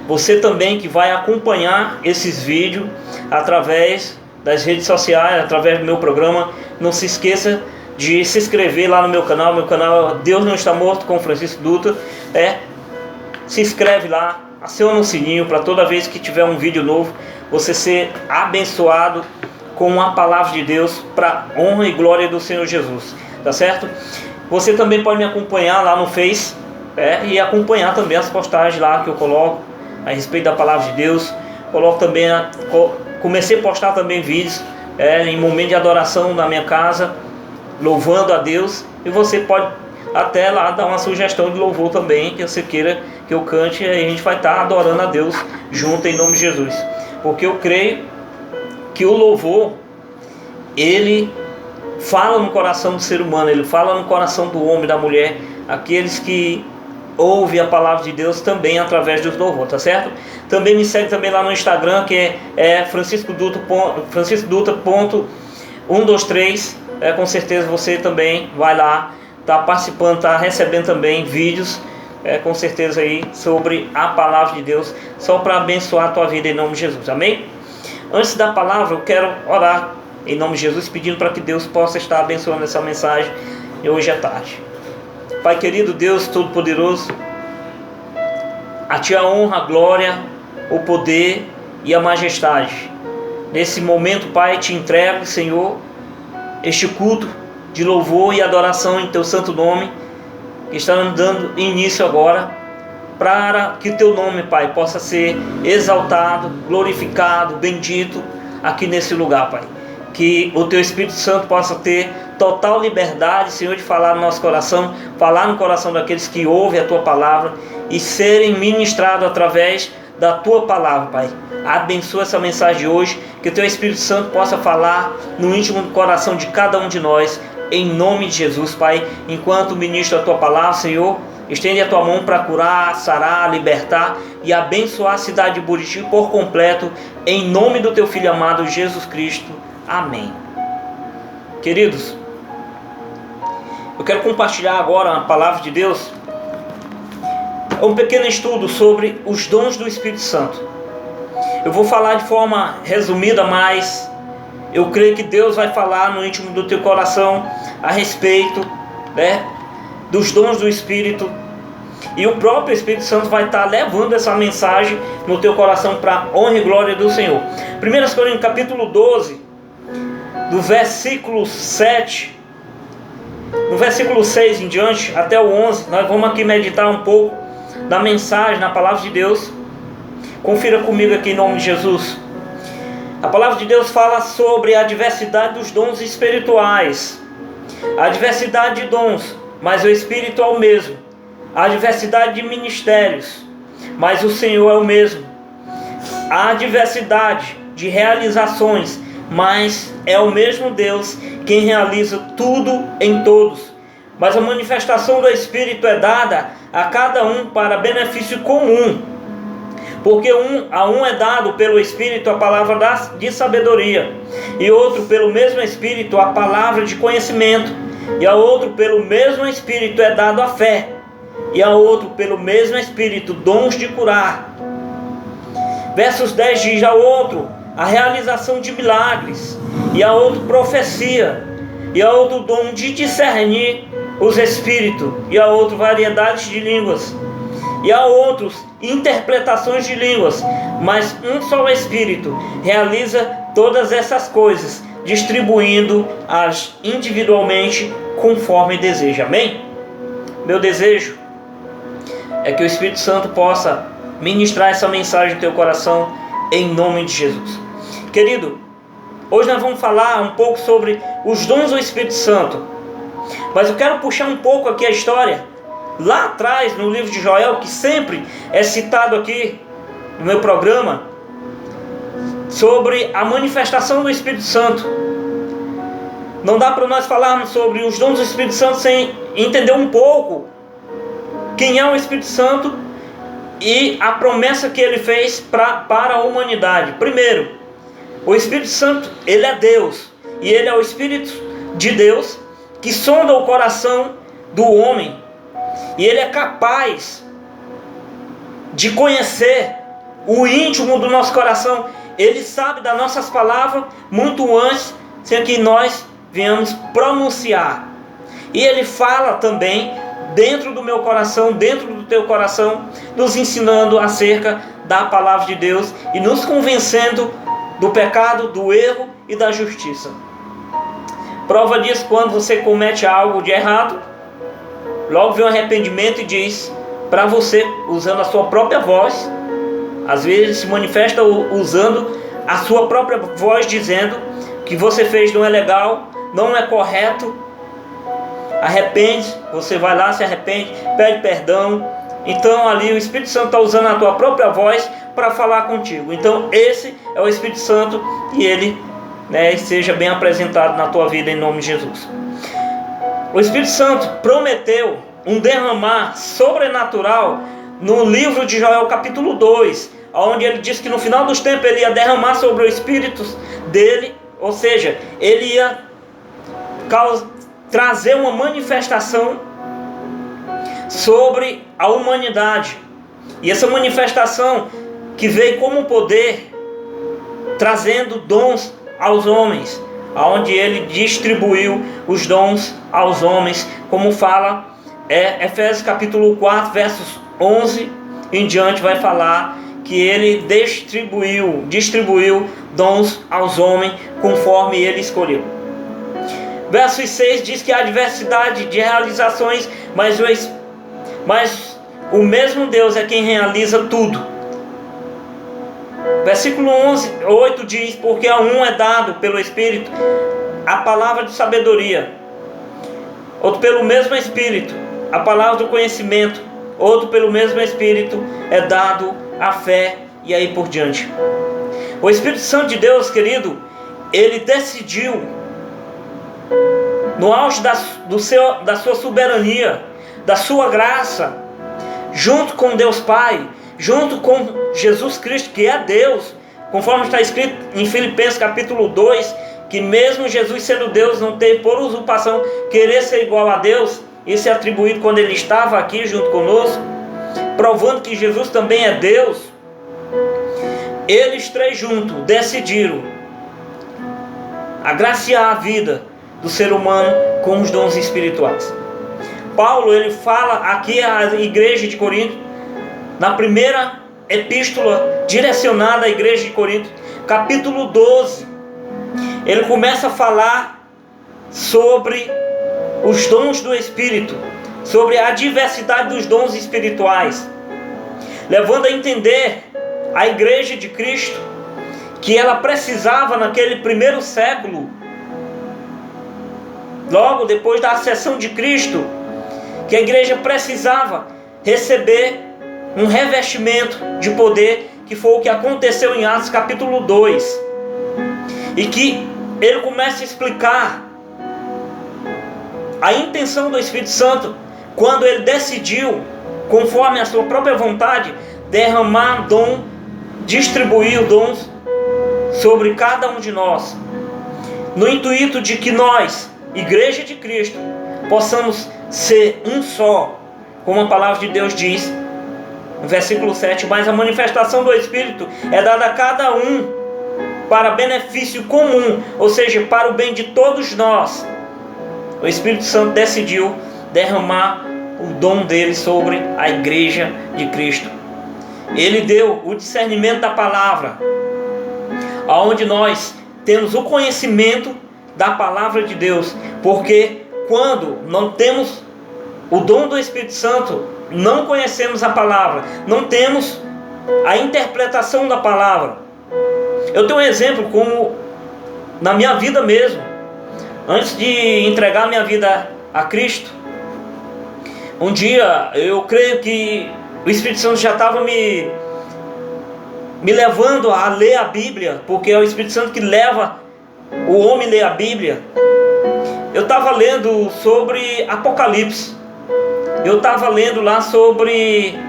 Você também que vai acompanhar esses vídeos através das redes sociais, através do meu programa, não se esqueça de se inscrever lá no meu canal. Meu canal é Deus Não Está Morto com Francisco Dutra. Se inscreve lá, aciona o sininho para toda vez que tiver um vídeo novo, você ser abençoado com a palavra de Deus para honra e glória do Senhor Jesus, tá certo? Você também pode me acompanhar lá no Face, e acompanhar também as postagens lá que eu coloco a respeito da palavra de Deus. Coloco também, comecei a postar também vídeos em momento de adoração na minha casa, louvando a Deus, e você pode até lá dar uma sugestão de louvor também, que você queira que eu cante, e a gente vai estar adorando a Deus junto em nome de Jesus, porque eu creio que o louvor, ele fala no coração do ser humano, ele fala no coração do homem, da mulher, aqueles que ouvem a palavra de Deus também através dos louvores, tá certo? Também me segue também lá no Instagram, que é franciscodutra.123, com certeza você também vai lá, tá participando, tá recebendo também vídeos, com certeza aí, sobre a palavra de Deus, só para abençoar a tua vida em nome de Jesus, amém? Antes da palavra, eu quero orar em nome de Jesus, pedindo para que Deus possa estar abençoando essa mensagem hoje à tarde. Pai querido, Deus Todo-Poderoso, a Ti a honra, a glória, o poder e a majestade. Nesse momento, Pai, Te entrego, Senhor, este culto de louvor e adoração em Teu santo nome, que está dando início agora, para que Teu nome, Pai, possa ser exaltado, glorificado, bendito aqui nesse lugar, Pai. Que o Teu Espírito Santo possa ter total liberdade, Senhor, de falar no nosso coração, falar no coração daqueles que ouvem a Tua palavra e serem ministrados através da Tua palavra, Pai. Abençoa essa mensagem de hoje, que o Teu Espírito Santo possa falar no íntimo do coração de cada um de nós, em nome de Jesus, Pai. Enquanto ministro a Tua palavra, Senhor, estende a Tua mão para curar, sarar, libertar e abençoar a cidade de Buriti por completo, em nome do Teu Filho amado, Jesus Cristo. Amém. Queridos, eu quero compartilhar agora a palavra de Deus, um pequeno estudo sobre os dons do Espírito Santo. Eu vou falar de forma resumida, mas eu creio que Deus vai falar no íntimo do teu coração a respeito, dos dons do Espírito, e o próprio Espírito Santo vai estar levando essa mensagem no teu coração para a honra e glória do Senhor. 1 Coríntios capítulo 12, do versículo 7, no versículo 6 em diante, até o 11, nós vamos aqui meditar um pouco da mensagem, na palavra de Deus. Confira comigo aqui em nome de Jesus. A palavra de Deus fala sobre a diversidade dos dons espirituais. A diversidade de dons, mas o Espírito é o mesmo. A diversidade de ministérios, mas o Senhor é o mesmo. A diversidade de realizações, mas é o mesmo Deus quem realiza tudo em todos. Mas a manifestação do Espírito é dada a cada um para benefício comum, porque a um é dado pelo Espírito a palavra de sabedoria, e outro pelo mesmo Espírito a palavra de conhecimento, e a outro pelo mesmo Espírito é dado a fé, e a outro pelo mesmo Espírito dons de curar. Versos 10 diz: a outro a realização de milagres, e a outro profecia, e a outro dom de discernir os espíritos, e a outro variedades de línguas, e a outros interpretações de línguas, mas um só Espírito realiza todas essas coisas, distribuindo-as individualmente conforme deseja. Amém? Meu desejo é que o Espírito Santo possa ministrar essa mensagem no teu coração, em nome de Jesus. Querido, hoje nós vamos falar um pouco sobre os dons do Espírito Santo, mas eu quero puxar um pouco aqui a história lá atrás no livro de Joel, que sempre é citado aqui no meu programa, sobre a manifestação do Espírito Santo. Não dá para nós falarmos sobre os dons do Espírito Santo sem entender um pouco quem é o Espírito Santo e a promessa que ele fez para a humanidade. Primeiro, o Espírito Santo, ele é Deus, e ele é o Espírito de Deus que sonda o coração do homem, e ele é capaz de conhecer o íntimo do nosso coração. Ele sabe das nossas palavras muito antes, sem que nós venhamos pronunciar. E Ele fala também dentro do meu coração, dentro do teu coração, nos ensinando acerca da palavra de Deus e nos convencendo do pecado, do erro e da justiça. Prova disso, quando você comete algo de errado, logo vem um arrependimento e diz para você, usando a sua própria voz, às vezes se manifesta usando a sua própria voz, dizendo que você fez não é legal, não é correto. Arrepende, você vai lá, se arrepende, pede perdão. Então ali o Espírito Santo está usando a tua própria voz para falar contigo. Então esse é o Espírito Santo e ele, seja bem apresentado na tua vida em nome de Jesus. O Espírito Santo prometeu um derramar sobrenatural no livro de Joel capítulo 2, onde ele diz que no final dos tempos ele ia derramar sobre o Espírito dele, ou seja, ele ia trazer uma manifestação sobre a humanidade. E essa manifestação que veio como poder, trazendo dons aos homens, onde ele distribuiu os dons aos homens, como fala Efésios capítulo 4, versos 11 em diante, vai falar que ele distribuiu dons aos homens conforme ele escolheu. Verso 6 diz que há diversidade de realizações, mas o mesmo Deus é quem realiza tudo. Versículo 8 diz: porque a um é dado pelo Espírito a palavra de sabedoria, outro pelo mesmo Espírito a palavra do conhecimento, outro pelo mesmo Espírito é dado a fé, e aí por diante. O Espírito Santo de Deus, querido, ele decidiu, no auge da sua soberania, da sua graça, junto com Deus Pai, junto com Jesus Cristo, que é Deus, conforme está escrito em Filipenses capítulo 2, que mesmo Jesus sendo Deus, não teve por usurpação querer ser igual a Deus, isso é atribuído quando ele estava aqui junto conosco, provando que Jesus também é Deus. Eles três juntos decidiram agraciar a vida do ser humano com os dons espirituais. Paulo, ele fala aqui à igreja de Corinto, na primeira epístola direcionada à igreja de Corinto, capítulo 12, ele começa a falar sobre os dons do Espírito, sobre a diversidade dos dons espirituais, levando a entender a igreja de Cristo que ela precisava naquele primeiro século, logo depois da ascensão de Cristo, que a igreja precisava receber um revestimento de poder, que foi o que aconteceu em Atos capítulo 2, e que ele começa a explicar a intenção do Espírito Santo, quando ele decidiu, conforme a sua própria vontade, derramar dom, distribuir dons sobre cada um de nós, no intuito de que nós, igreja de Cristo, possamos ser um só, como a palavra de Deus diz no versículo 7, mas a manifestação do Espírito é dada a cada um para benefício comum, ou seja, para o bem de todos nós. O Espírito Santo decidiu derramar o dom dele sobre a igreja de Cristo. Ele deu o discernimento da palavra, aonde nós temos o conhecimento da palavra de Deus, porque quando não temos o dom do Espírito Santo, não conhecemos a palavra, não temos a interpretação da palavra. Eu tenho um exemplo, como na minha vida mesmo, antes de entregar minha vida a Cristo, um dia eu creio que o Espírito Santo já estava me levando a ler a Bíblia, porque é o Espírito Santo que leva o homem a ler a Bíblia. Eu estava lendo sobre Apocalipse, eu estava lendo lá sobre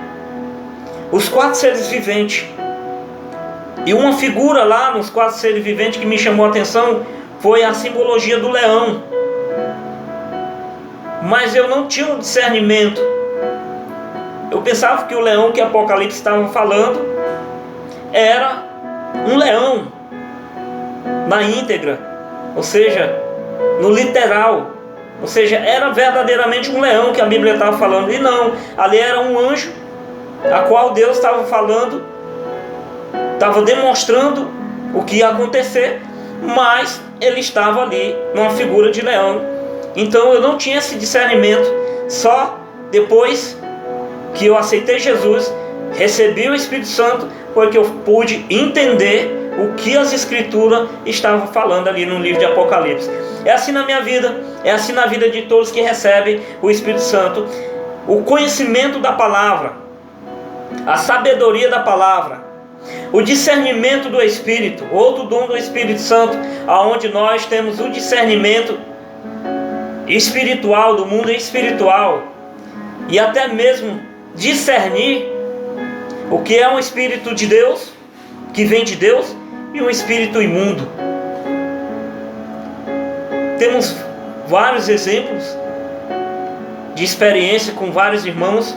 os 4 seres viventes, e uma figura lá nos 4 seres viventes que me chamou a atenção foi a simbologia do leão. Mas eu não tinha um discernimento. Eu pensava que o leão que Apocalipse estava falando era um leão na íntegra, ou seja, no literal, ou seja, era verdadeiramente um leão que a Bíblia estava falando, e não, ali era um anjo, a qual Deus estava falando, estava demonstrando o que ia acontecer, mas ele estava ali numa figura de leão. Então eu não tinha esse discernimento, só depois que eu aceitei Jesus, recebi o Espírito Santo, foi que eu pude entender o que as Escrituras estavam falando ali no livro de Apocalipse. É assim na minha vida, é assim na vida de todos que recebem o Espírito Santo. O conhecimento da palavra, a sabedoria da palavra, o discernimento do Espírito, outro dom do Espírito Santo, aonde nós temos o discernimento espiritual, do mundo espiritual, e até mesmo discernir o que é um Espírito de Deus, que vem de Deus, e um espírito imundo. Temos vários exemplos de experiência com vários irmãos,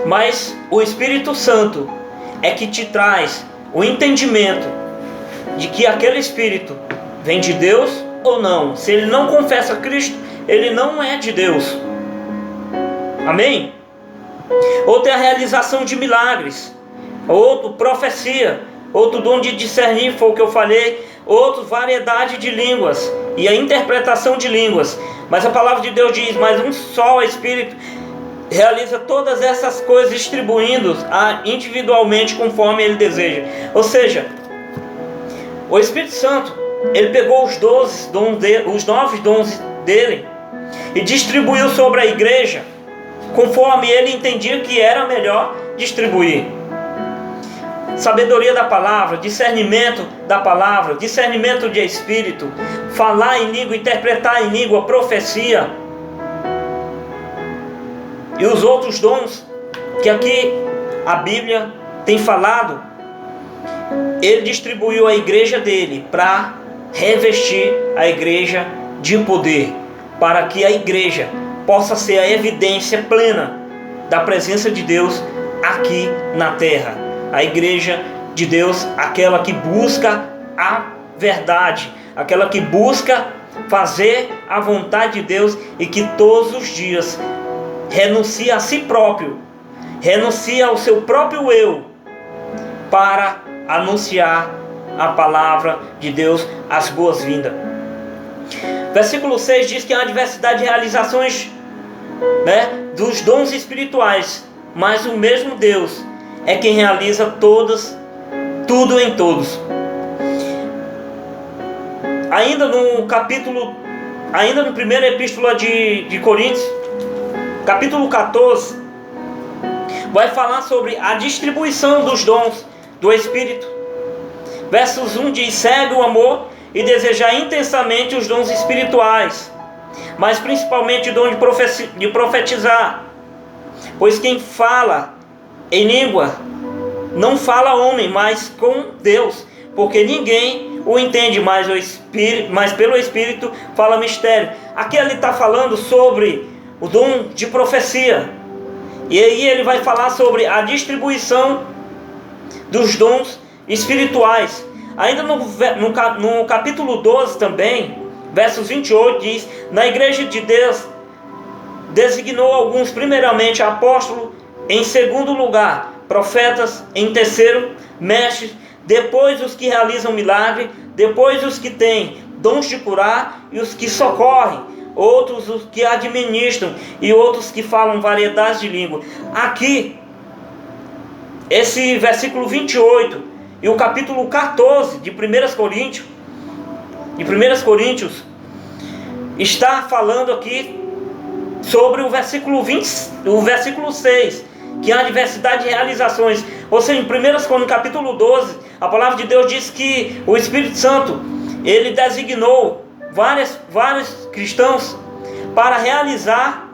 mas o Espírito Santo é que te traz o entendimento de que aquele espírito vem de Deus ou não. Se ele não confessa Cristo, ele não é de Deus. Amém? Outro é a realização de milagres, outro profecia, outro dom de discernir, foi o que eu falei, outro variedade de línguas e a interpretação de línguas. Mas a palavra de Deus diz, mas um só Espírito realiza todas essas coisas, distribuindo individualmente conforme ele deseja. Ou seja, o Espírito Santo, ele pegou os 9 dons dele e distribuiu sobre a igreja conforme ele entendia que era melhor distribuir. Sabedoria da palavra, discernimento da palavra, discernimento de espírito, falar em língua, interpretar em língua, profecia. E os outros dons que aqui a Bíblia tem falado, ele distribuiu à igreja dele para revestir a igreja de poder, para que a igreja possa ser a evidência plena da presença de Deus aqui na terra. A igreja de Deus, aquela que busca a verdade, aquela que busca fazer a vontade de Deus e que todos os dias renuncia a si próprio, renuncia ao seu próprio eu para anunciar a palavra de Deus, as boas-vindas. Versículo 6 diz que há uma diversidade de realizações, dos dons espirituais, mas o mesmo Deus é quem realiza tudo em todos. Ainda no primeiro epístola de Coríntios, capítulo 14, vai falar sobre a distribuição dos dons do Espírito. Versos 1 diz, segue o amor e desejar intensamente os dons espirituais, mas principalmente o dom de profetizar, pois quem fala em língua não fala homem, mas com Deus, porque ninguém o entende, mas pelo Espírito fala mistério. Aqui ele está falando sobre o dom de profecia, e aí ele vai falar sobre a distribuição dos dons espirituais. Ainda no capítulo 12 também, versos 28 diz, na igreja de Deus designou alguns primeiramente apóstolos, em segundo lugar profetas, em terceiro mestres, depois os que realizam milagre, depois os que têm dons de curar e os que socorrem, outros os que administram e outros que falam variedades de língua. Aqui, esse versículo 28 e o capítulo 14 de 1 Coríntios está falando aqui sobre o versículo 6, que há diversidade de realizações. Ou seja, no capítulo 12, a palavra de Deus diz que o Espírito Santo, ele designou vários cristãos para realizar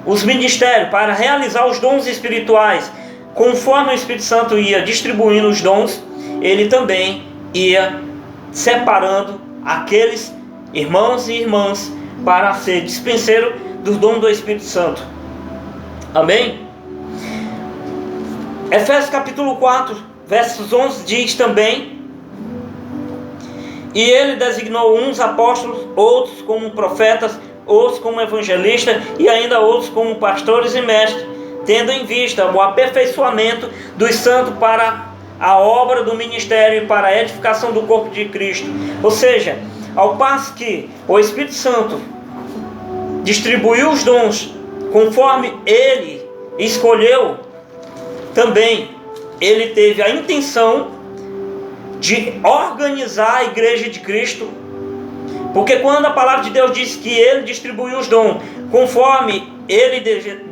os ministérios, para realizar os dons espirituais. Conforme o Espírito Santo ia distribuindo os dons, ele também ia separando aqueles irmãos e irmãs para ser dispenseiro do dom do Espírito Santo. Amém? Efésios capítulo 4, versos 11 diz também: e ele designou uns apóstolos, outros como profetas, outros como evangelistas e ainda outros como pastores e mestres, tendo em vista o aperfeiçoamento dos santos para a obra do ministério e para a edificação do corpo de Cristo. Ou seja, ao passo que o Espírito Santo distribuiu os dons conforme ele escolheu, também ele teve a intenção de organizar a igreja de Cristo. Porque quando a palavra de Deus diz que ele distribuiu os dons conforme ele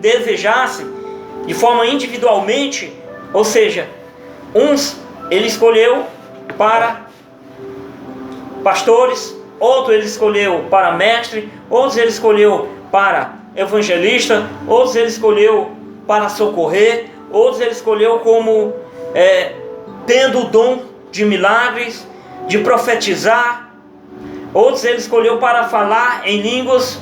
desejasse, de forma individualmente, ou seja, uns ele escolheu para pastores, outros ele escolheu para mestre, outros ele escolheu para evangelista, outros ele escolheu para socorrer, outros ele escolheu como tendo o dom de milagres, de profetizar, outros ele escolheu para falar em línguas.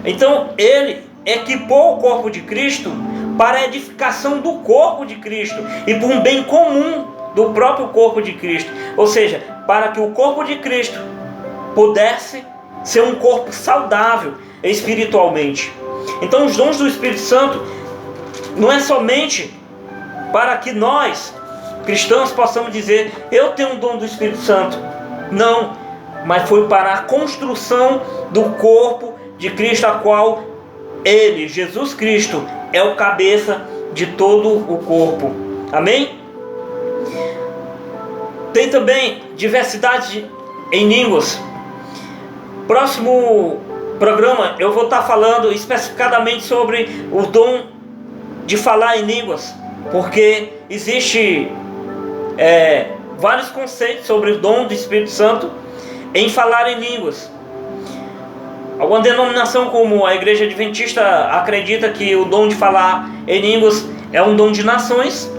Então ele equipou o corpo de Cristo para a edificação do corpo de Cristo e por um bem comum do próprio corpo de Cristo, ou seja, para que o corpo de Cristo pudesse ser um corpo saudável espiritualmente. Então os dons do Espírito Santo não é somente para que nós cristãos possamos dizer: eu tenho um dom do Espírito Santo. Não, mas foi para a construção do corpo de Cristo, a qual ele, Jesus Cristo, é o cabeça de todo o corpo. Amém? Tem também diversidade em línguas. Próximo programa eu vou estar falando especificadamente sobre o dom de falar em línguas, porque existe vários conceitos sobre o dom do Espírito Santo em falar em línguas. Alguma denominação como a Igreja Adventista acredita que o dom de falar em línguas é um dom de nações,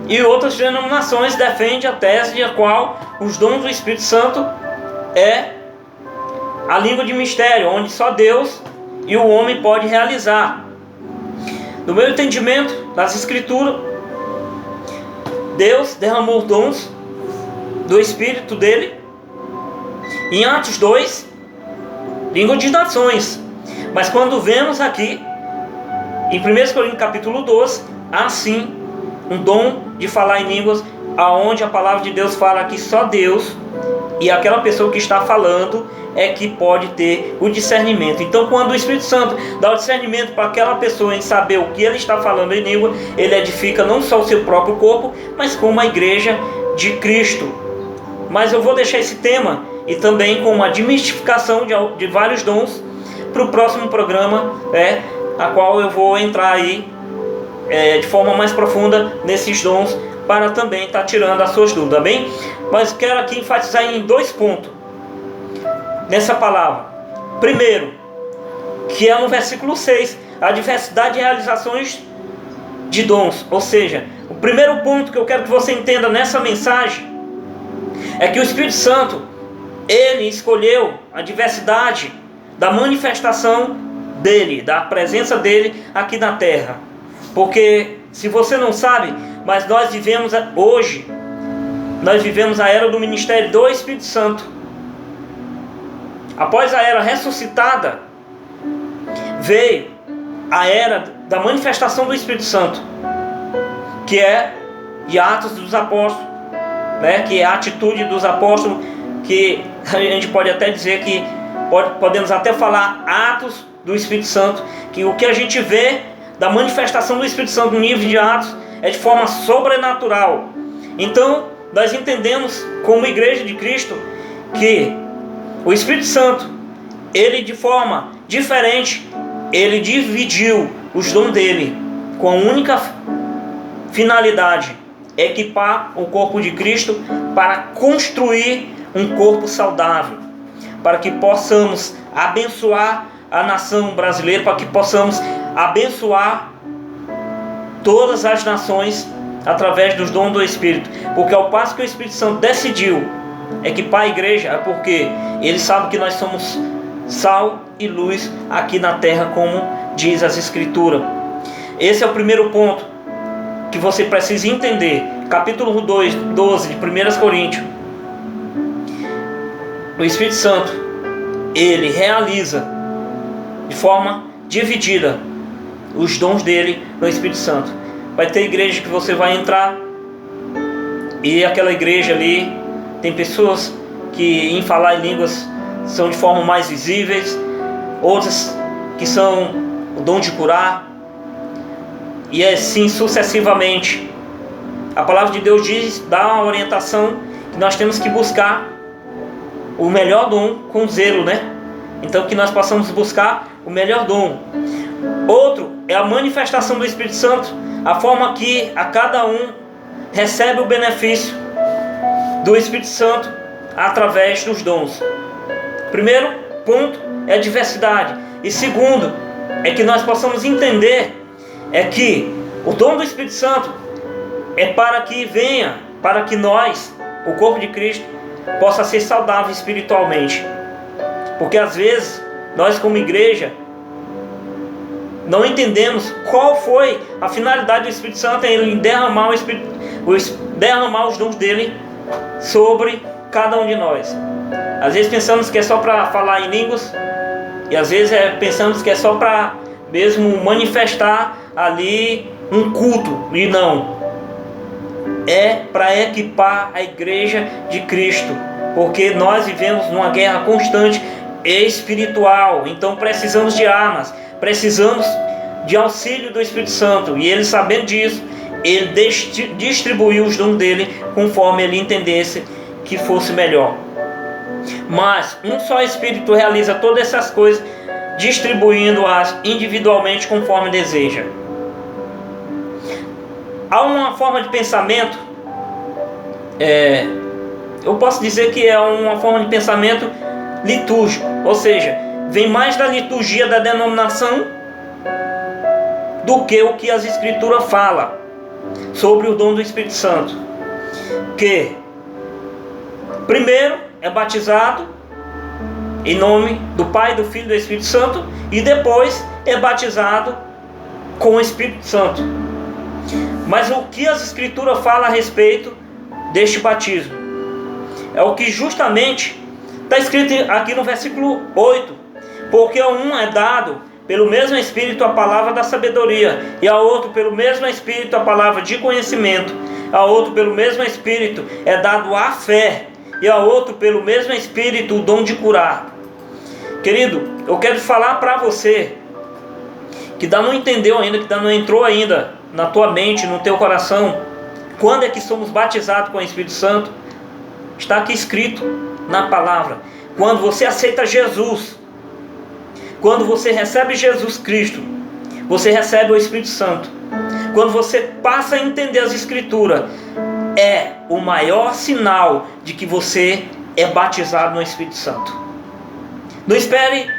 e outras denominações defendem a tese de qual os dons do Espírito Santo é a língua de mistério, onde só Deus e o homem pode realizar. No meu entendimento das Escrituras, Deus derramou os dons do Espírito dele em Atos 2, língua de nações. Mas quando vemos aqui em 1 Coríntios capítulo 12, há sim um dom de falar em línguas, aonde a palavra de Deus fala que só Deus e aquela pessoa que está falando é que pode ter o discernimento. Então quando o Espírito Santo dá o discernimento para aquela pessoa em saber o que ele está falando em língua, ele edifica não só o seu próprio corpo, mas como a igreja de Cristo. Mas eu vou deixar esse tema e também com uma desmistificação de vários dons para o próximo programa, a qual eu vou entrar aí de forma mais profunda nesses dons, para também estar tirando as suas dúvidas, bem? Mas quero aqui enfatizar em 2 pontos nessa palavra. Primeiro, que é no versículo 6, a diversidade de realizações de dons. Ou seja, o primeiro ponto que eu quero que você entenda nessa mensagem é que o Espírito Santo, ele escolheu a diversidade da manifestação dele, da presença dele aqui na terra. Porque, se você não sabe, mas nós vivemos hoje, nós vivemos a era do ministério do Espírito Santo. Após a era ressuscitada, veio a era da manifestação do Espírito Santo, que é de Atos dos Apóstolos, que é a atitude dos apóstolos, que a gente pode até dizer que podemos até falar Atos do Espírito Santo, que o que a gente vê da manifestação do Espírito Santo no livro de Atos é de forma sobrenatural. Então nós entendemos como igreja de Cristo que o Espírito Santo, ele de forma diferente, ele dividiu os dons dele com a única finalidade: equipar o corpo de Cristo para construir um corpo saudável, para que possamos abençoar a nação brasileira, para que possamos abençoar todas as nações através dos dons do Espírito. Porque ao passo que o Espírito Santo decidiu equipar a igreja, é porque ele sabe que nós somos sal e luz aqui na terra, como diz as Escrituras. Esse é o primeiro ponto que você precisa entender. Capítulo 12 de 1 Coríntios. O Espírito Santo, ele realiza de forma dividida os dons dele no Espírito Santo. Vai ter igreja que você vai entrar e aquela igreja ali tem pessoas que em falar em línguas são de forma mais visíveis, outras que são o dom de curar, e assim sucessivamente. A palavra de Deus dá uma orientação que nós temos que buscar o melhor dom com zelo, né? Então que nós possamos buscar o melhor dom. Outro é a manifestação do Espírito Santo, a forma que a cada um recebe o benefício do Espírito Santo através dos dons. Primeiro ponto é a diversidade. E segundo é que nós possamos entender é que o dom do Espírito Santo é para que venha, para que nós, o corpo de Cristo, possa ser saudável espiritualmente. Porque às vezes nós como igreja não entendemos qual foi a finalidade do Espírito Santo em derramar derramar os dons dele sobre cada um de nós. Às vezes pensamos que é só para falar em línguas, e às vezes pensamos que é só para mesmo manifestar ali um culto, e não. É para equipar a igreja de Cristo, porque nós vivemos numa guerra constante espiritual, então precisamos de armas, precisamos de auxílio do Espírito Santo, e ele, sabendo disso, ele distribuiu os dons dele conforme ele entendesse que fosse melhor. Mas um só Espírito realiza todas essas coisas, distribuindo-as individualmente conforme deseja. Há uma forma de pensamento, eu posso dizer que é uma forma de pensamento litúrgico, ou seja, vem mais da liturgia da denominação do que o que as Escrituras falam sobre o dom do Espírito Santo. Que primeiro é batizado em nome do Pai, do Filho e do Espírito Santo, e depois é batizado com o Espírito Santo. Mas o que as Escrituras falam a respeito deste batismo é o que justamente está escrito aqui no versículo 8: porque a um é dado pelo mesmo Espírito a palavra da sabedoria, e a outro pelo mesmo Espírito a palavra de conhecimento, a outro pelo mesmo Espírito é dado a fé, e a outro pelo mesmo Espírito o dom de curar. Querido, eu quero falar para você que não entendeu ainda, que não entrou ainda na tua mente, no teu coração, quando é que somos batizados com o Espírito Santo. Está aqui escrito na palavra: quando você aceita Jesus, quando você recebe Jesus Cristo, você recebe o Espírito Santo. Quando você passa a entender as Escrituras, é o maior sinal de que você é batizado no Espírito Santo. Não espere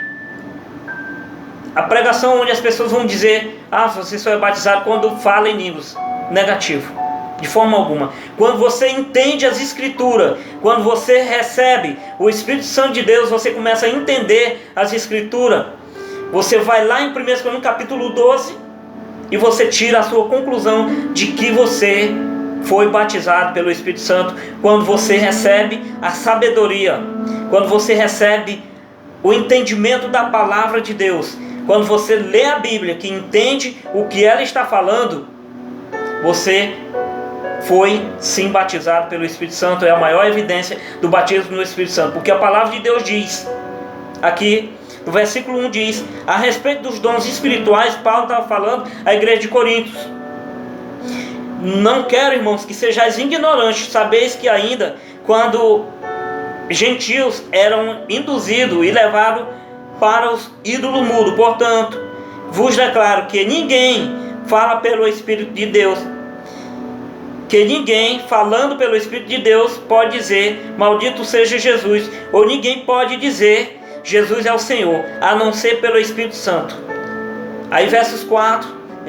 a pregação onde as pessoas vão dizer: você só é batizado quando fala em línguas. Negativo, de forma alguma. Quando você entende as Escrituras, quando você recebe o Espírito Santo de Deus, você começa a entender as Escrituras. Você vai lá em 1 Coríntios capítulo 12 e você tira a sua conclusão de que você foi batizado pelo Espírito Santo, quando você recebe a sabedoria, quando você recebe o entendimento da palavra de Deus, quando você lê a Bíblia, que entende o que ela está falando, você foi sim batizado pelo Espírito Santo. É a maior evidência do batismo no Espírito Santo, porque a palavra de Deus diz, aqui no versículo 1 diz, a respeito dos dons espirituais, Paulo estava falando à igreja de Coríntios: não quero, irmãos, que sejais ignorantes, sabeis que ainda quando gentios eram induzidos e levados para os ídolos mudos, portanto, vos declaro que ninguém fala pelo Espírito de Deus, que ninguém falando pelo Espírito de Deus pode dizer maldito seja Jesus, ou ninguém pode dizer Jesus é o Senhor, a não ser pelo Espírito Santo. Aí versos 4,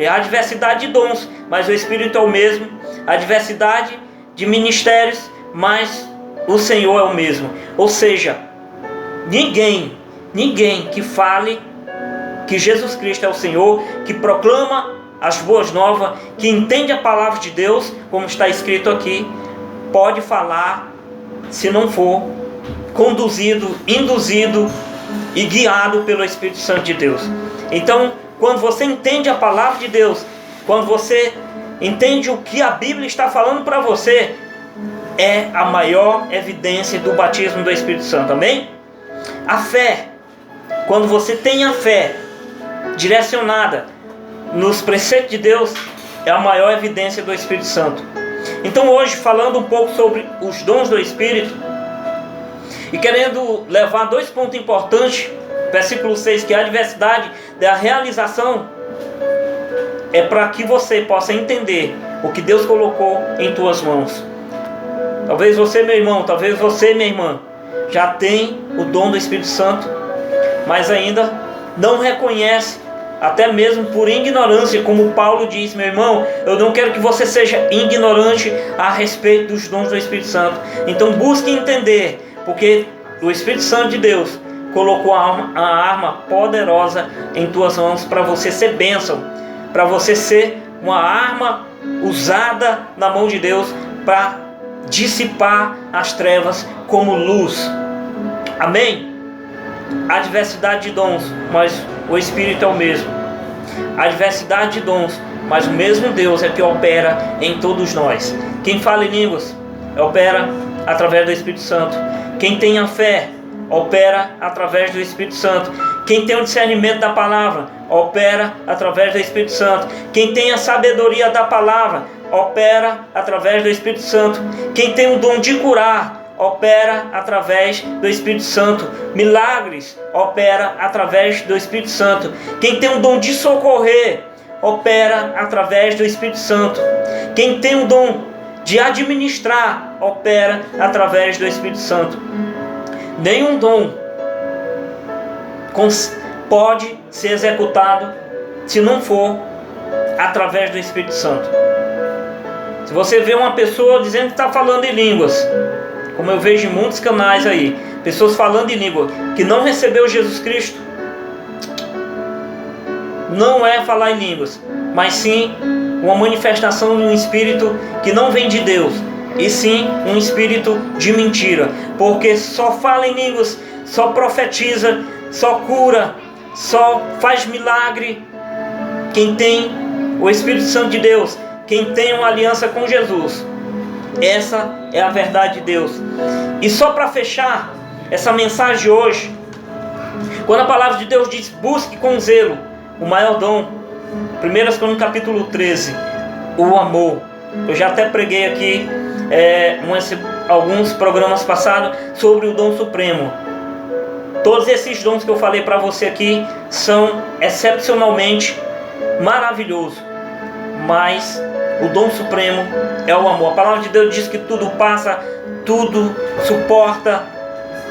há diversidade de dons, mas o Espírito é o mesmo, a diversidade de ministérios, mas o Senhor é o mesmo. Ou seja, ninguém que fale que Jesus Cristo é o Senhor, que proclama as boas novas, que entende a palavra de Deus, como está escrito aqui, pode falar, se não for conduzido, induzido e guiado pelo Espírito Santo de Deus. Então, quando você entende a palavra de Deus, quando você entende o que a Bíblia está falando para você, é a maior evidência do batismo do Espírito Santo, amém? A fé, quando você tem a fé direcionada nos preceitos de Deus, é a maior evidência do Espírito Santo. Então hoje, falando um pouco sobre os dons do Espírito, e querendo levar 2 pontos importantes, versículo 6, que é a diversidade da realização, é para que você possa entender o que Deus colocou em tuas mãos. Talvez você, meu irmão, talvez você, minha irmã, já tem o dom do Espírito Santo, mas ainda não reconhece, até mesmo por ignorância, como Paulo diz, meu irmão, eu não quero que você seja ignorante a respeito dos dons do Espírito Santo. Então busque entender, porque o Espírito Santo de Deus colocou a arma poderosa em tuas mãos para você ser bênção, para você ser uma arma usada na mão de Deus para dissipar as trevas como luz. Amém? Há diversidade de dons, mas o Espírito é o mesmo. Há diversidade de dons, mas o mesmo Deus é que opera em todos nós. Quem fala em línguas, opera através do Espírito Santo. Quem tem a fé, opera através do Espírito Santo. Quem tem o discernimento da palavra, opera através do Espírito Santo. Quem tem a sabedoria da palavra, opera através do Espírito Santo. Quem tem o dom de curar, opera através do Espírito Santo. Milagres, opera através do Espírito Santo. Quem tem o dom de socorrer, opera através do Espírito Santo. Quem tem o dom de administrar, opera através do Espírito Santo. Nenhum dom pode ser executado se não for através do Espírito Santo. Se você vê uma pessoa dizendo que está falando em línguas, como eu vejo em muitos canais aí, pessoas falando em língua que não recebeu Jesus Cristo, não é falar em línguas, mas sim uma manifestação de um espírito que não vem de Deus, e sim um espírito de mentira, porque só fala em línguas, só profetiza, só cura, só faz milagre quem tem o Espírito Santo de Deus, quem tem uma aliança com Jesus. Essa é a verdade de Deus. E só para fechar essa mensagem de hoje, quando a palavra de Deus diz: busque com zelo o maior dom, 1 Crônicas capítulo 13, o amor. Eu já até preguei aqui alguns programas passados sobre o dom supremo. Todos esses dons que eu falei para você aqui são excepcionalmente maravilhosos, mas o dom supremo é o amor. A palavra de Deus diz que tudo passa, tudo suporta,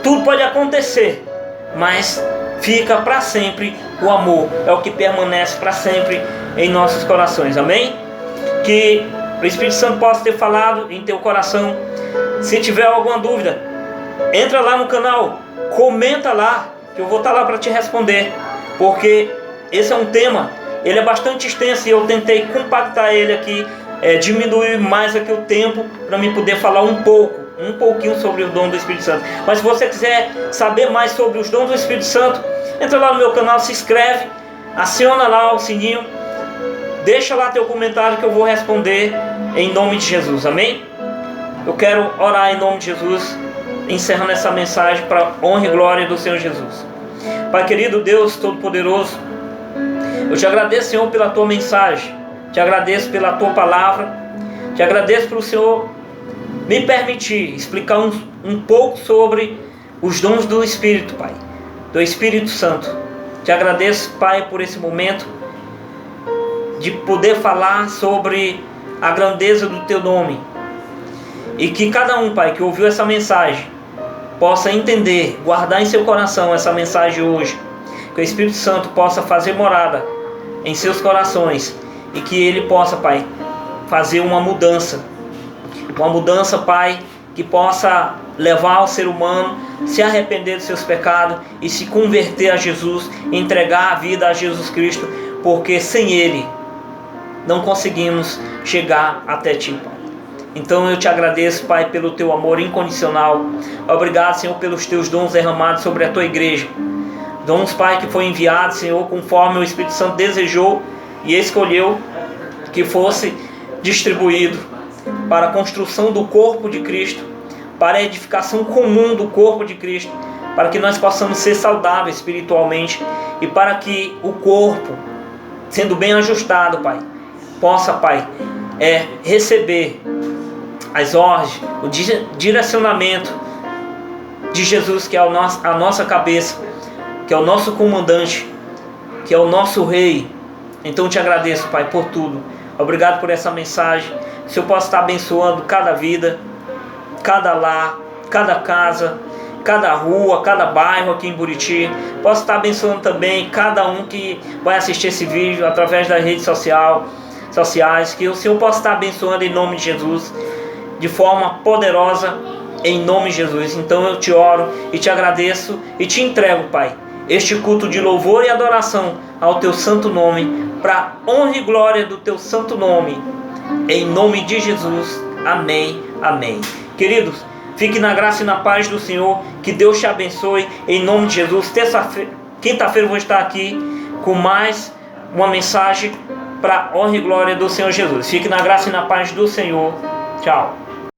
tudo pode acontecer, mas fica para sempre o amor. É o que permanece para sempre em nossos corações. Amém? Que o Espírito Santo possa ter falado em teu coração. Se tiver alguma dúvida, entra lá no canal, comenta lá, que eu vou estar lá para te responder, porque esse é um tema, ele é bastante extenso e eu tentei compactar ele aqui, diminuir mais aqui o tempo para mim poder falar um pouquinho sobre o dom do Espírito Santo. Mas se você quiser saber mais sobre os dons do Espírito Santo, entra lá no meu canal, se inscreve, aciona lá o sininho, deixa lá teu comentário que eu vou responder em nome de Jesus, amém? Eu quero orar em nome de Jesus, encerrando essa mensagem para honra e glória do Senhor Jesus. Pai querido, Deus Todo-Poderoso, eu te agradeço, Senhor, pela tua mensagem, te agradeço pela tua palavra, te agradeço pelo Senhor me permitir explicar um pouco sobre os dons do Espírito, Pai, do Espírito Santo. Te agradeço, Pai, por esse momento de poder falar sobre a grandeza do teu nome, e que cada um, Pai, que ouviu essa mensagem possa entender, guardar em seu coração essa mensagem hoje, que o Espírito Santo possa fazer morada em seus corações, e que ele possa, Pai, fazer uma mudança, Pai, que possa levar o ser humano a se arrepender dos seus pecados e se converter a Jesus, entregar a vida a Jesus Cristo, porque sem ele não conseguimos chegar até Ti, Pai. Então eu te agradeço, Pai, pelo Teu amor incondicional. Obrigado, Senhor, pelos Teus dons derramados sobre a Tua igreja. Dons, Pai, que foi enviado, Senhor, conforme o Espírito Santo desejou e escolheu que fosse distribuído para a construção do corpo de Cristo, para a edificação comum do corpo de Cristo, para que nós possamos ser saudáveis espiritualmente e para que o corpo, sendo bem ajustado, Pai, possa, Pai, receber as ordens, o direcionamento de Jesus, que é a nossa cabeça, que é o nosso comandante, que é o nosso rei. Então eu te agradeço, Pai, por tudo. Obrigado por essa mensagem. Se eu posso estar abençoando cada vida, cada lar, cada casa, cada rua, cada bairro aqui em Buriti. Posso estar abençoando também cada um que vai assistir esse vídeo através das redes sociais. Que o Senhor possa estar abençoando em nome de Jesus, de forma poderosa, em nome de Jesus. Então eu te oro e te agradeço e te entrego, Pai, este culto de louvor e adoração ao Teu santo nome, para honra e glória do Teu santo nome, em nome de Jesus. Amém, amém. Queridos, fique na graça e na paz do Senhor, que Deus te abençoe, em nome de Jesus. Quinta-feira eu vou estar aqui com mais uma mensagem para honra e glória do Senhor Jesus. Fique na graça e na paz do Senhor. Tchau.